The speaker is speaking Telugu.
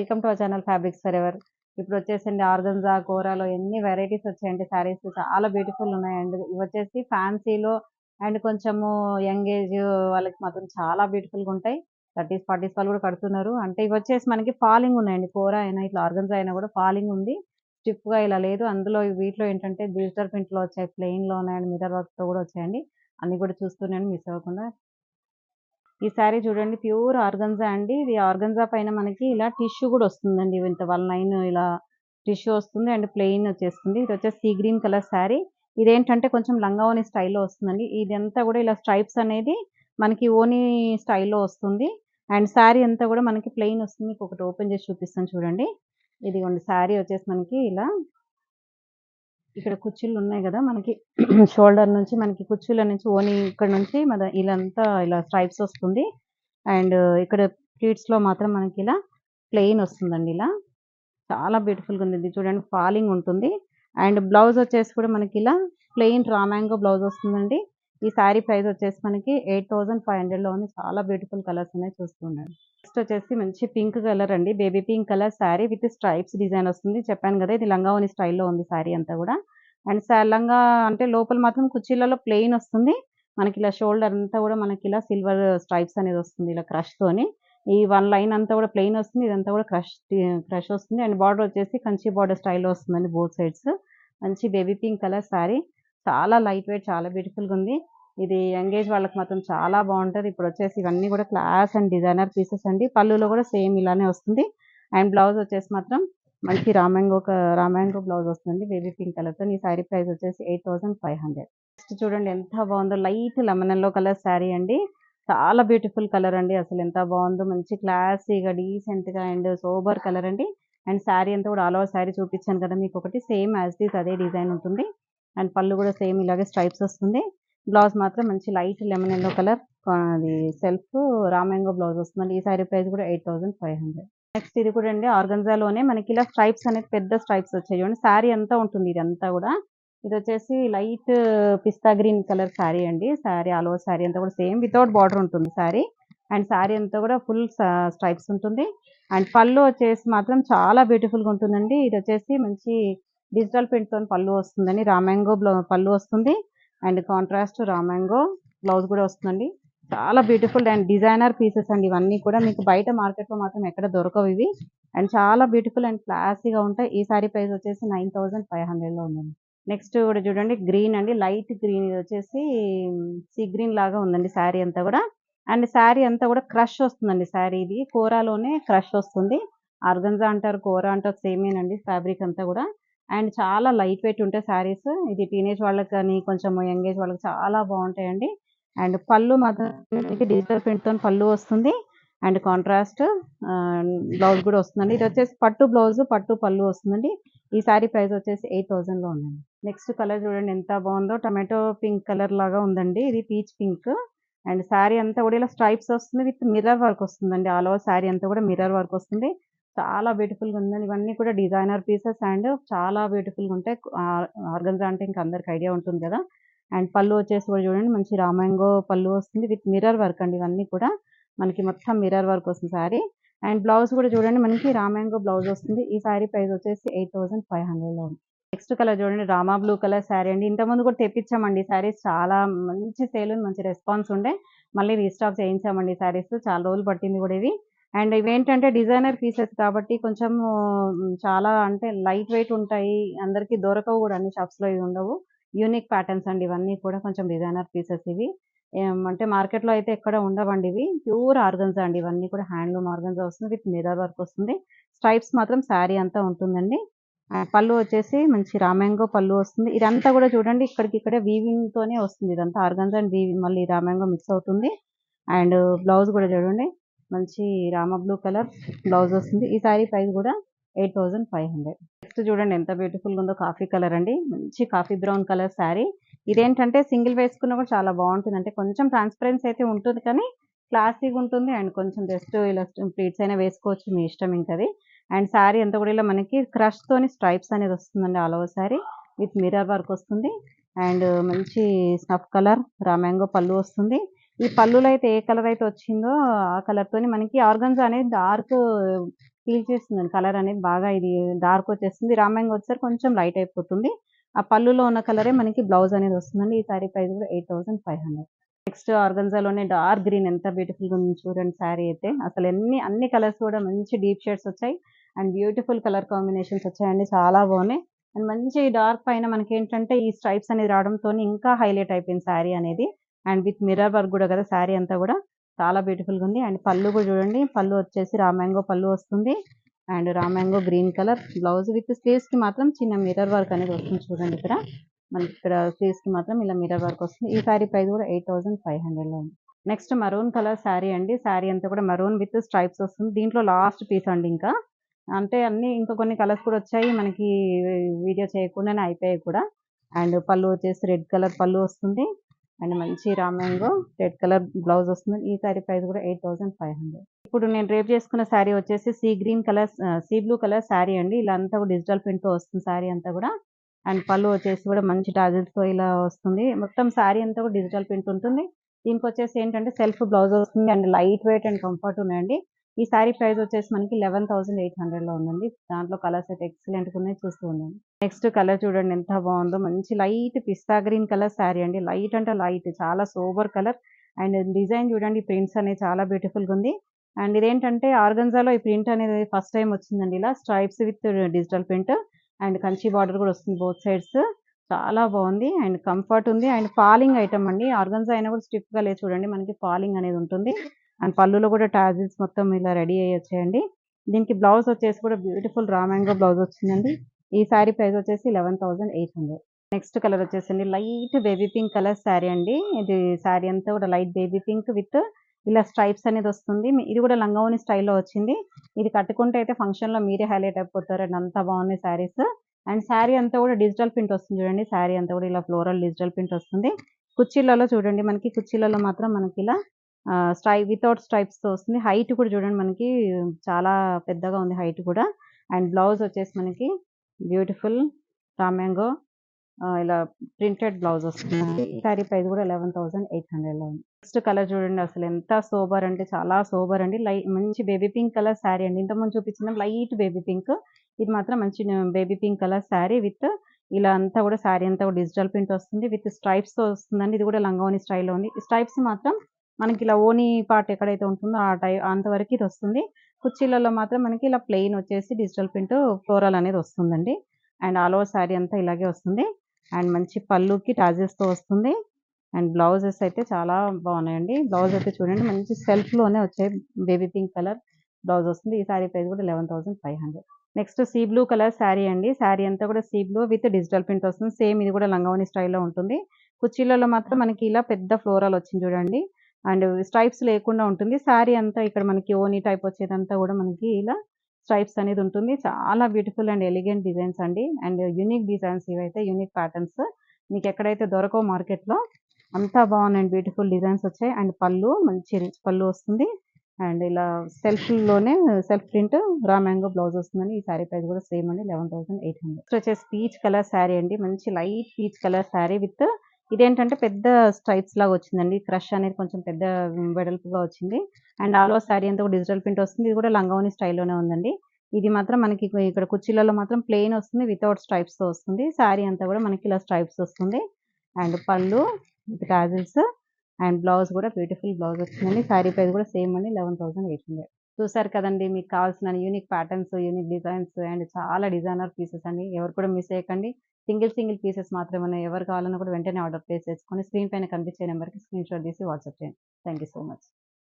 Welcome to our channel fabrics for ever. ఇప్పుడు వచ్చేసండి ఆర్గన్జా, కోరాలో ఎన్ని వెరైటీస్ వచ్చాయండి శారీస్. చాలా బ్యూటిఫుల్ ఉన్నాయండి. ఇవి వచ్చేసి ఫ్యాన్సీలో అండ్ కొంచెము యంగ్ ఏజ్ వాళ్ళకి మాత్రం చాలా బ్యూటిఫుల్గా ఉంటాయి. 30s 40s వాళ్ళు కూడా కడుతున్నారు. అంటే ఇవి వచ్చేసి మనకి ఫాలింగ్ ఉన్నాయండి. కోరా అయినా ఇట్లా ఆర్గన్జా అయినా కూడా ఫాలింగ్ ఉంది. స్టిఫ్గా ఇలా లేదు. అందులో వీటిలో ఏంటంటే డిజిటల్ ప్రింట్లో వచ్చాయి, ప్లెయిన్లో ఉన్నాయండి, మిర్రర్ వర్క్తో కూడా వచ్చాయండి. అన్ని కూడా చూస్తున్నాను, మిస్ అవ్వకుండా. ఈ శారీ చూడండి, ప్యూర్ ఆర్గన్జా అండి. ఇది ఆర్గన్జా పైన మనకి ఇలా టిష్యూ కూడా వస్తుందండి. ఇంత 1 లైన్ ఇలా టిష్యూ వస్తుంది అండ్ ప్లెయిన్ వచ్చేస్తుంది. ఇది వచ్చేసి సీ గ్రీన్ కలర్ శారీ. ఇదేంటంటే కొంచెం లంగావోని స్టైల్లో వస్తుందండి. ఇదంతా కూడా ఇలా స్ట్రైప్స్ అనేది మనకి ఓనీ స్టైల్లో వస్తుంది. అండ్ శారీ అంతా కూడా మనకి ప్లెయిన్ వస్తుంది. మీకు ఒకటి ఓపెన్ చేసి చూపిస్తాను చూడండి. ఇదిగోండి శారీ వచ్చేసి మనకి ఇలా ఇక్కడ కుర్చీలు ఉన్నాయి కదా మనకి షోల్డర్ నుంచి మనకి కుర్చీల నుంచి ఓని ఇక్కడ నుంచి మన ఇలాంతా ఇలా స్ట్రైప్స్ వస్తుంది. అండ్ ఇక్కడ ప్లీట్స్ లో మాత్రం మనకి ఇలా ప్లెయిన్ వస్తుందండి. ఇలా చాలా బ్యూటిఫుల్గా ఉంది. ఇది చూడండి, ఫాలింగ్ ఉంటుంది. అండ్ బ్లౌజ్ వచ్చేసి కూడా మనకి ఇలా ప్లెయిన్ రామాంగో బ్లౌజ్ వస్తుందండి. ఈ శారీ ప్రైస్ వచ్చేసి మనకి 8500లో ఉంది. చాలా బ్యూటిఫుల్ కలర్స్ ఉన్నాయి, చూస్తున్నాను. నెక్స్ట్ వచ్చేసి మంచి పింక్ కలర్ అండి. Baby pink colour sari with stripes design వస్తుంది. చెప్పాను కదా, ఇది లంగావోని స్టైల్లో ఉంది శారీ అంతా కూడా. అండ్ లంగా అంటే లోపల మాత్రం కుర్చీలలో ప్లెయిన్ వస్తుంది. మనకి ఇలా షోల్డర్ అంతా కూడా మనకి ఇలా సిల్వర్ స్ట్రైప్స్ అనేది వస్తుంది ఇలా క్రష్ తోని. ఈ 1 లైన్ అంతా కూడా ప్లెయిన్ వస్తుంది. ఇదంతా కూడా క్రష్ వస్తుంది. అండ్ బార్డర్ వచ్చేసి కంచి బార్డర్ స్టైల్లో వస్తుందండి బోత్ సైడ్స్. మంచి బేబీ పింక్ కలర్ శారీ. చాలా లైట్ వెయిట్, చాలా బ్యూటిఫుల్గా ఉంది. ఇది యంగ్ ఏజ్ వాళ్ళకి మాత్రం చాలా బాగుంటుంది. ఇప్పుడు వచ్చేసి ఇవన్నీ కూడా క్లాస్ అండ్ డిజైనర్ పీసెస్ అండి. పళ్ళులో కూడా సేమ్ ఇలానే వస్తుంది. అండ్ బ్లౌజ్ వచ్చేసి మాత్రం మనకి రామాంగో బ్లౌజ్ వస్తుంది బేబీ పింక్ కలర్ తో. ఈ శారీ ప్రైస్ వచ్చేసి 8500. నెక్స్ట్ చూడండి ఎంత బాగుందో, light lemon yellow colour sari అండి. చాలా బ్యూటిఫుల్ కలర్ అండి. అసలు ఎంత బాగుందో, మంచి క్లాసీగా డీసెంట్ గా అండ్ సోబర్ కలర్ అండి. అండ్ శారీ అంతా కూడా ఆల్ ఓవర్ శారీ చూపించాను కదా మీకు ఒకటి, సేమ్ యాజ్ ఇట్ ఈస్ అదే డిజైన్ ఉంటుంది. అండ్ పళ్ళు కూడా సేమ్ ఇలాగే స్ట్రైప్స్ వస్తుంది. బ్లౌజ్ మాత్రం మంచి లైట్ లెమన్ ఎల్లో కలర్, అది సెల్ఫ్ రామాంగో బ్లౌజ్ వస్తుందండి. ఈ శారీ ప్రైస్ కూడా 8500. నెక్స్ట్ ఇది కూడా అండి ఆర్గన్జాలోనే మనకి ఇలా స్ట్రైప్స్ అనేది పెద్ద స్ట్రైప్స్ వచ్చాయి చూడండి. శారీ అంతా ఉంటుంది ఇదంతా కూడా. ఇది వచ్చేసి లైట్ పిస్తా గ్రీన్ కలర్ శారీ అండి. శారీ ఆల్ ఓవర్ శారీ అంతా కూడా సేమ్ వితౌట్ బార్డర్ ఉంటుంది శారీ. అండ్ శారీ అంతా కూడా ఫుల్ స్ట్రైప్స్ ఉంటుంది. అండ్ పళ్ళు వచ్చేసి మాత్రం చాలా బ్యూటిఫుల్గా ఉంటుందండి. ఇది వచ్చేసి మంచి డిజిటల్ ప్రింట్ తో పళ్ళు వస్తుందండి. రామాంగో పళ్ళు వస్తుంది. అండ్ కాంట్రాస్ట్ రామాంగో బ్లౌజ్ కూడా వస్తుందండి. చాలా బ్యూటిఫుల్ అండ్ డిజైనర్ పీసెస్ అండి. ఇవన్నీ కూడా మీకు బయట మార్కెట్ లో మాత్రం ఎక్కడ దొరకవు ఇవి. అండ్ చాలా బ్యూటిఫుల్ అండ్ క్లాసీగా ఉంటాయి. ఈ సారీ ప్రైస్ వచ్చేసి 9500లో ఉందండి. నెక్స్ట్ కూడా చూడండి, గ్రీన్ అండి, లైట్ గ్రీన్. ఇది వచ్చేసి సీ గ్రీన్ లాగా ఉందండి శారీ అంతా కూడా. అండ్ శారీ అంతా కూడా క్రష్ వస్తుందండి. శారీ ఇది కోరాలోనే క్రష్ వస్తుంది. ఆర్గన్జా అంటారు, కోరా అంటారు, సేమేనండి ఫ్యాబ్రిక్ అంతా కూడా. అండ్ చాలా లైట్ వెయిట్ ఉంటాయి శారీస్. ఇది టీనేజ్ వాళ్ళకి కానీ కొంచెం యంగ్ ఏజ్ వాళ్ళకి చాలా బాగుంటాయండి. అండ్ పళ్ళు మాత్రం డిజిటల్ ప్రింట్ తో పళ్ళు వస్తుంది. అండ్ కాంట్రాస్ట్ బ్లౌజ్ కూడా వస్తుందండి. ఇది వచ్చేసి పట్టు బ్లౌజ్, పట్టు పళ్ళు వస్తుందండి. ఈ సారీ ప్రైస్ వచ్చేసి 8000లో ఉందండి. నెక్స్ట్ కలర్ చూడండి ఎంత బాగుందో, టమాటో పింక్ కలర్ లాగా ఉందండి. ఇది పీచ్ పింక్. అండ్ శారీ అంతా కూడా ఇలా స్ట్రైప్స్ వస్తుంది విత్ మిర్రర్ వర్క్ వస్తుందండి. ఆల్ ఓవర్ శారీ అంతా కూడా మిర్రర్ వర్క్ వస్తుంది. చాలా బ్యూటిఫుల్ గా ఉందండి. ఇవన్నీ కూడా డిజైనర్ పీసెస్ అండ్ చాలా బ్యూటిఫుల్ గా ఉంటాయి. ఆర్గన్జా అంటే ఇంకా అందరికి ఐడియా ఉంటుంది కదా. అండ్ పళ్ళు వచ్చేసి కూడా చూడండి, మంచి రామాంగో పళ్ళు వస్తుంది విత్ మిర్రర్ వర్క్ అండి. ఇవన్నీ కూడా మనకి మొత్తం మిర్రర్ వర్క్ వస్తుంది శారీ. అండ్ బ్లౌజ్ కూడా చూడండి, మనకి రామాంగో బ్లౌజ్ వస్తుంది. ఈ శారీ ప్రైస్ వచ్చేసి 8500లో ఉంది. నెక్స్ట్ కలర్ చూడండి, రామా బ్లూ కలర్ శారీ అండి. ఇంతకుముందు కూడా తెప్పించామండి ఈ శారీస్. చాలా మంచి సేల్, మంచి రెస్పాన్స్ ఉండే మళ్ళీ రీస్టాక్ చేయించామండి ఈ శారీస్. చాలా రోజులు పట్టింది కూడా ఇవి. అండ్ ఇవేంటంటే డిజైనర్ పీసెస్ కాబట్టి కొంచెం చాలా అంటే లైట్ వెయిట్ ఉంటాయి. అందరికీ దొరకవు కూడా, అన్ని షాప్స్ లో ఇవి ఉండవు. యూనిక్ ప్యాటర్న్స్ అండి ఇవన్నీ కూడా, కొంచెం డిజైనర్ పీసెస్ ఇవి. అంటే మార్కెట్ లో అయితే ఎక్కడ ఉండవండి ఇవి. ప్యూర్ ఆర్గన్జా అండి. ఇవన్నీ కూడా హ్యాండ్లూమ్ ఆర్గన్జా వస్తుంది విత్ మిర్రర్ వర్క్ వస్తుంది. స్ట్రైప్స్ మాత్రం శారీ అంతా ఉంటుందండి. పళ్ళు వచ్చేసి మంచి రామాంగో పళ్ళు వస్తుంది. ఇదంతా కూడా చూడండి, ఇక్కడికి ఇక్కడే వీవింగ్ తోనే వస్తుంది. ఇదంతా ఆర్గన్జా అండ్ వీవింగ్, మళ్ళీ రామాంగో మిక్స్ అవుతుంది. అండ్ బ్లౌజ్ కూడా చూడండి, మంచి రామా బ్లూ కలర్ బ్లౌజ్ వస్తుంది. ఈ శారీ ప్రైస్ కూడా 8500. నెక్స్ట్ చూడండి ఎంత బ్యూటిఫుల్ గా ఉందో, కాఫీ కలర్ అండి. మంచి కాఫీ బ్రౌన్ కలర్ శారీ. ఇదేంటంటే సింగిల్ వేసుకున్నా కూడా చాలా బాగుంటుంది. అంటే కొంచెం ట్రాన్స్పరెన్సీ అయితే ఉంటుంది కానీ క్లాసీగా ఉంటుంది. అండ్ కొంచెం జస్ట్ ఇలా ప్లీట్స్ అయినా వేసుకోవచ్చు, మీ ఇష్టం ఇంకది. అండ్ శారీ అంతా కూడా ఇలా మనకి క్రష్ తోని స్ట్రైప్స్ అనేది వస్తుందండి. All over sari with mirror work వస్తుంది. అండ్ మంచి స్నఫ్ కలర్ రామాంగో పళ్ళు వస్తుంది. ఈ పళ్ళులో అయితే ఏ కలర్ అయితే వచ్చిందో ఆ కలర్ తోని మనకి ఆర్గన్జా అనేది డార్క్ పీల్ చేస్తుందండి. కలర్ అనేది బాగా ఇది డార్క్ వచ్చేస్తుంది. రామ్యాంగో వచ్చేసరికి కొంచెం లైట్ అయిపోతుంది. ఆ పళ్ళులో ఉన్న కలరే మనకి బ్లౌజ్ అనేది వస్తుందండి. ఈ సారీ ప్రైస్ కూడా 8500. నెక్స్ట్ ఆర్గన్జాలోనే డార్క్ గ్రీన్ ఎంత బ్యూటిఫుల్‌గా ఉంది చూడండి సారీ అయితే. అసలు అన్ని కలర్స్ కూడా మంచి డీప్ షేడ్స్ వచ్చాయి. అండ్ బ్యూటిఫుల్ కలర్ కాంబినేషన్స్ వచ్చాయండి. చాలా బాగున్నాయి. అండ్ మంచి డార్క్ పైన మనకేంటంటే ఈ స్ట్రైప్స్ అనేది రావడంతోని ఇంకా హైలైట్ అయిపోయింది సారీ అనేది. అండ్ విత్ మిర్రర్ వర్క్ కూడా కదా సారీ అంతా కూడా చాలా బ్యూటిఫుల్‌గా ఉంది. అండ్ పళ్ళు కూడా చూడండి. పళ్ళు వచ్చేసి రామ్యాంగో పళ్ళు వస్తుంది. అండ్ రామ్యాంగో గ్రీన్ కలర్ బ్లౌజ్ విత్ స్లీవ్స్‌కి మాత్రం చిన్న మిర్రర్ వర్క్ అనేది వస్తుంది చూడండి ఇక్కడ. మనకి ఇక్కడ స్లీవ్స్‌కి మాత్రం ఇలా మిర్రర్ వర్క్ వస్తుంది. ఈ సారీ ప్రైస్ కూడా 8500లో ఉంది. నెక్స్ట్ మరూన్ కలర్ సారీ అండి. సారీ అంతా కూడా మరూన్ విత్ స్ట్రైప్స్ వస్తుంది. దీంట్లో లాస్ట్ పీస్ అండి ఇంకా. అంటే అన్నీ ఇంకా కొన్ని కలర్స్ కూడా వచ్చాయి. మనకి వీడియో చేయకుండానే అయిపోయాయి కూడా. అండ్ పళ్ళు వచ్చేసి రెడ్ కలర్ పళ్ళు వస్తుంది. అండ్ మంచి రామ్యాంగో రెడ్ కలర్ బ్లౌజ్ వస్తుంది. ఈ సారీ ప్రైస్ కూడా 8500. ఇప్పుడు నేను రేపు చేసుకున్న సారీ వచ్చేసి సీ బ్లూ కలర్ సారీ అండి. ఇలా అంతా కూడా డిజిటల్ ప్రింట్‌తో వస్తుంది సారీ అంతా కూడా. అండ్ పళ్ళు వచ్చేసి కూడా మంచి టాజిల్స్‌తో ఇలా వస్తుంది. మొత్తం సారీ అంతా కూడా డిజిటల్ ప్రింట్ ఉంటుంది. దీనికొచ్చేసి ఏంటంటే సెల్ఫ్ బ్లౌజ్ వస్తుంది. And light weight and comfort ఉన్నాయండి. ఈ సారీ ప్రైస్ వచ్చేసి మనకి 11,800లో ఉందండి. దాంట్లో కలర్స్ అయితే ఎక్సలెంట్‌గా ఉన్నాయి. చూస్తూ ఉండండి. నెక్స్ట్ కలర్ చూడండి ఎంత బాగుందో. మంచి లైట్ పిస్తా గ్రీన్ కలర్ సారీ అండి. లైట్ అంటే లైట్ చాలా సోబర్ కలర్. అండ్ డిజైన్ చూడండి ప్రింట్స్ అనేవి చాలా బ్యూటిఫుల్‌గా ఉంది. అండ్ ఇదేంటంటే ఆర్గన్జాలో ఈ ప్రింట్ అనేది ఫస్ట్ టైమ్ వచ్చిందండి. ఇలా stripes with digital print. And Kanchi border కూడా వస్తుంది బోత్ సైడ్స్. చాలా బాగుంది. అండ్ కంఫర్ట్ ఉంది. అండ్ ఫాలింగ్ ఐటమ్ అండి. ఆర్గన్జా అయినా కూడా స్టిఫ్‌గా లేదు చూడండి. మనకి ఫాలింగ్ అనేది ఉంటుంది. అండ్ పళ్ళులో కూడా టాజిల్స్ మొత్తం ఇలా రెడీ అయ్యి వచ్చాయండి. దీనికి బ్లౌజ్ వచ్చేసి కూడా బ్యూటిఫుల్ రామ్యాంగో బ్లౌజ్ వచ్చిందండి. ఈ సారీ ప్రైస్ వచ్చేసి 11,800. నెక్స్ట్ కలర్ వచ్చేసండి light baby pink colour sari అండి. ఇది సారీ అంతా కూడా లైట్ బేబీ పింక్ విత్ ఇలా స్ట్రైప్స్ అనేది వస్తుంది. ఇది కూడా లంగావోణి స్టైల్‌లో వచ్చింది. ఇది కట్టుకుంటే అయితే ఫంక్షన్‌లో మీరే హైలైట్ అయిపోతారండి. అంత బాగున్నాయి సారీస్. అండ్ సారీ అంతా కూడా డిజిటల్ ప్రింట్ వస్తుంది చూడండి. సారీ అంతా కూడా ఇలా ఫ్లోరల్ డిజిటల్ ప్రింట్ వస్తుంది. కుర్చీలలో చూడండి మనకి కుర్చీలలో మాత్రం మనకి ఇలా వితౌట్ స్ట్రైప్స్‌తో వస్తుంది. హైట్ కూడా చూడండి మనకి చాలా పెద్దగా ఉంది హైట్ కూడా. అండ్ బ్లౌజ్ వచ్చేసి మనకి బ్యూటిఫుల్ రామ్యాంగో ఇలా ప్రింటెడ్ బ్లౌజ్ వస్తుందండి. ఈ సారీ ప్రైస్ కూడా 11,800లో ఉంది. నెక్స్ట్ కలర్ చూడండి అసలు ఎంత సోబర్ అంటే చాలా సోబర్ అండి. మంచి బేబీ పింక్ కలర్ సారీ అండి. ఇంతకుముందు చూపించిన లైట్ బేబీ పింక్. ఇది మాత్రం మంచి baby pink colour sorry with ఇలా అంతా కూడా సారీ అంతా కూడా డిజిటల్ ప్రింట్ వస్తుంది. విత్ స్ట్రైప్స్‌తో వస్తుందండి. ఇది కూడా లంగావోణి స్టైల్‌లో ఉంది. ఈ స్ట్రైప్స్ మాత్రం మనకి ఇలా ఓణి పార్ట్ ఎక్కడైతే ఉంటుందో అంతవరకు ఇది వస్తుంది. కుర్చీలలో మాత్రం మనకి ఇలా ప్లెయిన్ వచ్చేసి డిజిటల్ ప్రింట్ ఫ్లోరల్ అనేది వస్తుందండి. అండ్ ఆల్ ఓవర్ సారీ అంతా ఇలాగే వస్తుంది. అండ్ మంచి పళ్ళుకి టాజిల్స్‌తో వస్తుంది. అండ్ బ్లౌజెస్ అయితే చాలా బాగున్నాయండి. బ్లౌజ్ అయితే చూడండి మంచి సెల్ఫ్‌లోనే వచ్చాయి. బేబీ పింక్ కలర్ బ్లౌజ్ వస్తుంది. ఈ సారీ ప్రైస్ కూడా 11,500. Next sea blue colour sari అండి. సారీ అంతా కూడా sea blue with digital print వస్తుంది. సేమ్ ఇది కూడా లంగావోణి స్టైల్‌లో ఉంటుంది. కుర్చీలలో మాత్రం మనకి ఇలా పెద్ద ఫ్లోరల్ వచ్చింది చూడండి. అండ్ స్ట్రైప్స్ లేకుండా ఉంటుంది. సారీ అంతా ఇక్కడ మనకి ఓణి టైప్ వచ్చేదంతా కూడా మనకి ఇలా స్ట్రైప్స్ అనేది ఉంటుంది. చాలా బ్యూటిఫుల్ అండ్ ఎలిగెంట్ డిజైన్స్ అండి. అండ్ యూనిక్ డిజైన్స్ ఇవైతే యూనిక్ ప్యాటర్న్స్. మీకు ఎక్కడైతే దొరకవు మార్కెట్‌లో. అంతా బాగున్నాయండి. బ్యూటిఫుల్ డిజైన్స్ వచ్చాయి. అండ్ పళ్ళు మంచి రిచ్ పళ్ళు వస్తుంది. అండ్ ఇలా సెల్ఫ్ ప్రింట్ మ్యాంగో బ్లౌజ్ వస్తుందండి. ఈ సారీ ప్రైస్ కూడా సేమ్ అండి 11,800. నెక్స్ట్ వచ్చేసి పీచ్ కలర్ సారీ అండి. మంచి light peach colour sorry with ఇదేంటంటే పెద్ద స్ట్రైప్స్ లాగా వచ్చిందండి. క్రష్ అనేది కొంచెం పెద్ద వెడల్పుగా వచ్చింది. అండ్ ఆల్ ఓవర్ సారీ అంతా కూడా డిజిటల్ ప్రింట్ వస్తుంది. ఇది కూడా లంగావోణి స్టైల్‌లోనే ఉందండి. ఇది మాత్రం మనకి ఇక్కడ కుర్చీలలో మాత్రం ప్లెయిన్ వస్తుంది. వితౌట్ స్ట్రైప్స్‌తో వస్తుంది. సారీ అంతా కూడా మనకి ఇలా స్ట్రైప్స్ వస్తుంది. అండ్ పళ్ళు విత్ టాజిల్స్ అండ్ బ్లౌజ్ కూడా బ్యూటిఫుల్ బ్లౌజ్ వచ్చిందండి. సారీ ప్రైస్ కూడా సేమ్ అండి 11,800. చూసారు కదండీ! మీకు కావాల్సిన unique patterns, unique designs and చాలా డిజైనర్ పీసెస్ అండి. ఎవరు కూడా మిస్ చేయకండి. సింగిల్ పీసెస్ మాత్రమే ఉన్నాయి. ఎవరు కావాలన్నా కూడా వెంటనే ఆర్డర్ ప్లేస్ చేసుకొని స్క్రీన్ పైన కనిపించే నంబర్‌కి స్క్రీన్‌షాట్ తీసి వాట్సాప్ చేయండి. Thank you so much.